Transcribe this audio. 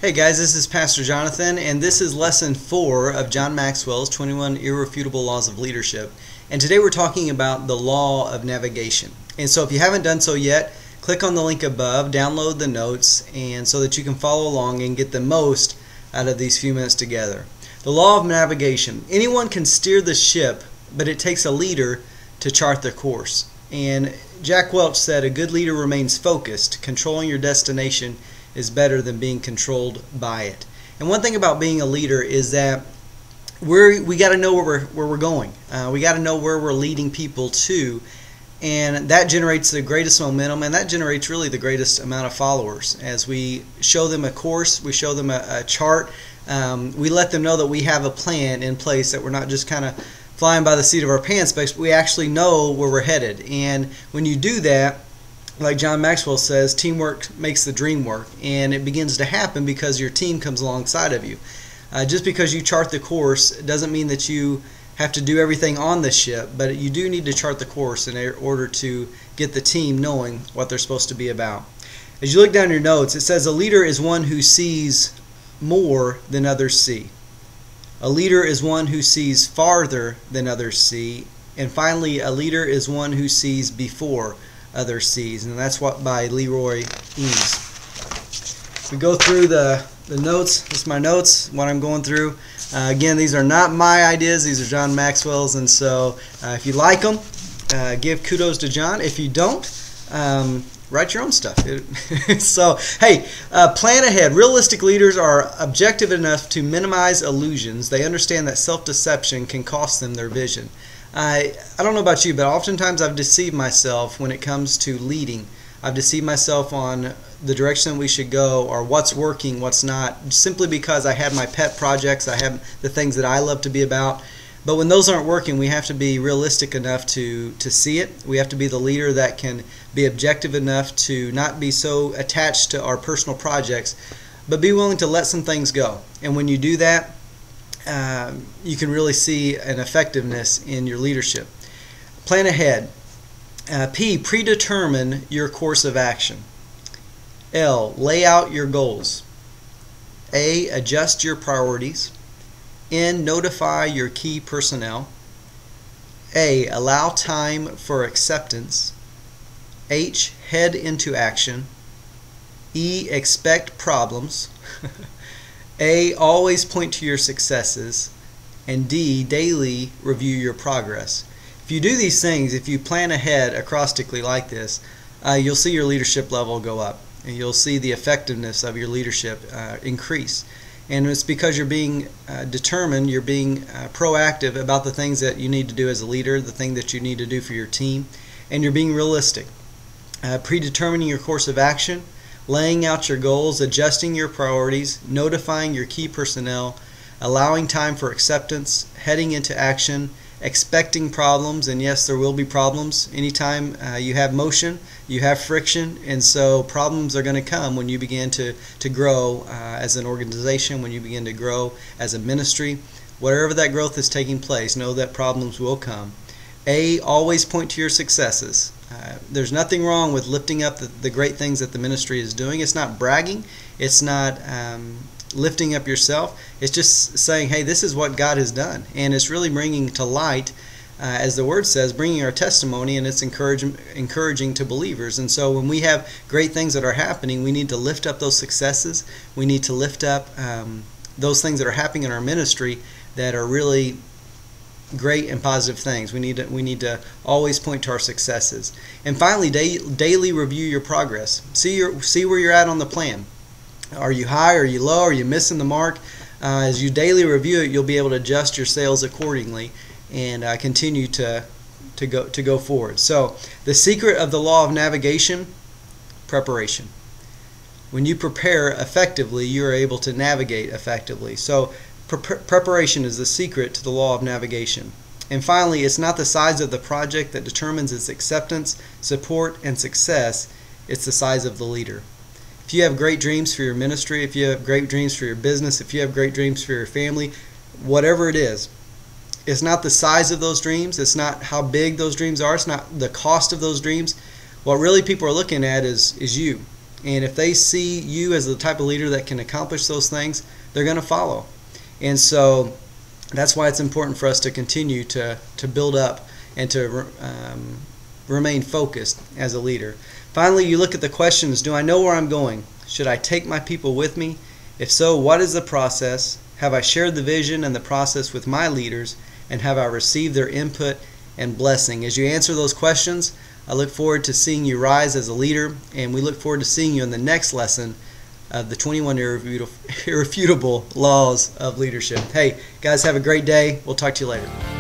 Hey guys, this is Pastor Jonathan, and this is lesson 4 of John Maxwell's 21 Irrefutable Laws of Leadership. And today we're talking about the law of navigation. And so if you haven't done so yet, click on the link above, download the notes, and so that you can follow along and get the most out of these few minutes together. The law of navigation. Anyone can steer the ship, but it takes a leader to chart the course. And Jack Welch said, a good leader remains focused. Controlling your destination is better than being controlled by it. And one thing about being a leader is that we got to know where we're going. We got to know where we're leading people to, and that generates the greatest momentum, and that generates really the greatest amount of followers. As we show them a course, we show them a chart, we let them know that we have a plan in place, that we're not just kind of flying by the seat of our pants, but we actually know where we're headed. And when you do that, like John Maxwell says, teamwork makes the dream work, and it begins to happen because your team comes alongside of you. Just because you chart the course doesn't mean that you have to do everything on the ship, but you do need to chart the course in order to get the team knowing what they're supposed to be about. As you look down your notes, it says a leader is one who sees more than others see. A leader is one who sees farther than others see. And finally, a leader is one who sees before others sees. And that's what by Leroy Eames. We go through the notes. This is my notes, what I'm going through. Again, these are not my ideas. These are John Maxwell's. And so if you like them, give kudos to John. If you don't, write your own stuff. So, hey, plan ahead. Realistic leaders are objective enough to minimize illusions. They understand that self-deception can cost them their vision. I don't know about you, but oftentimes I've deceived myself when it comes to leading. I've deceived myself on the direction we should go, or what's working, what's not, simply because I have my pet projects, I have the things that I love to be about. But when those aren't working, we have to be realistic enough to see it. We have to be the leader that can be objective enough to not be so attached to our personal projects, but be willing to let some things go. And when you do that, you can really see an effectiveness in your leadership. Plan ahead. P, predetermine your course of action. L, lay out your goals. A, adjust your priorities. N, notify your key personnel. A, allow time for acceptance. H, head into action. E, expect problems. A, always point to your successes. And D, daily review your progress. If you do these things, if you plan ahead acrostically like this, you'll see your leadership level go up, and you'll see the effectiveness of your leadership increase. And it's because you're being determined, you're being proactive about the things that you need to do as a leader, the thing that you need to do for your team, and you're being realistic. Predetermining your course of action, laying out your goals, adjusting your priorities, notifying your key personnel, allowing time for acceptance, heading into action, expecting problems. And yes, there will be problems. Anytime you have motion, you have friction, and so problems are going to come when you begin to grow as an organization, when you begin to grow as a ministry. Wherever that growth is taking place, know that problems will come. A, always point to your successes. There's nothing wrong with lifting up the great things that the ministry is doing. It's not bragging. It's not lifting up yourself. It's just saying, hey, this is what God has done. And it's really bringing to light, as the Word says, bringing our testimony, and it's encouraging to believers. And so when we have great things that are happening, we need to lift up those successes. We need to lift up those things that are happening in our ministry that are really great and positive things. We need to always point to our successes. And finally, daily review your progress. See where you're at on the plan. Are you high? Are you low? Are you missing the mark? As you daily review it, you'll be able to adjust your sails accordingly and continue to go forward. So the secret of the law of navigation: preparation. When you prepare effectively, you are able to navigate effectively. So preparation is the secret to the law of navigation. And finally, it's not the size of the project that determines its acceptance, support, and success. It's the size of the leader. If you have great dreams for your ministry, if you have great dreams for your business, if you have great dreams for your family, whatever it is, it's not the size of those dreams. It's not how big those dreams are. It's not the cost of those dreams. What really people are looking at is you. And if they see you as the type of leader that can accomplish those things, they're going to follow. And so that's why it's important for us to continue to build up and to remain focused as a leader. Finally, you look at the questions: do I know where I'm going? Should I take my people with me? If so, what is the process? Have I shared the vision and the process with my leaders? And have I received their input and blessing? As you answer those questions, I look forward to seeing you rise as a leader, and we look forward to seeing you in the next lesson of the 21 irrefutable laws of leadership. Hey, guys, have a great day. We'll talk to you later.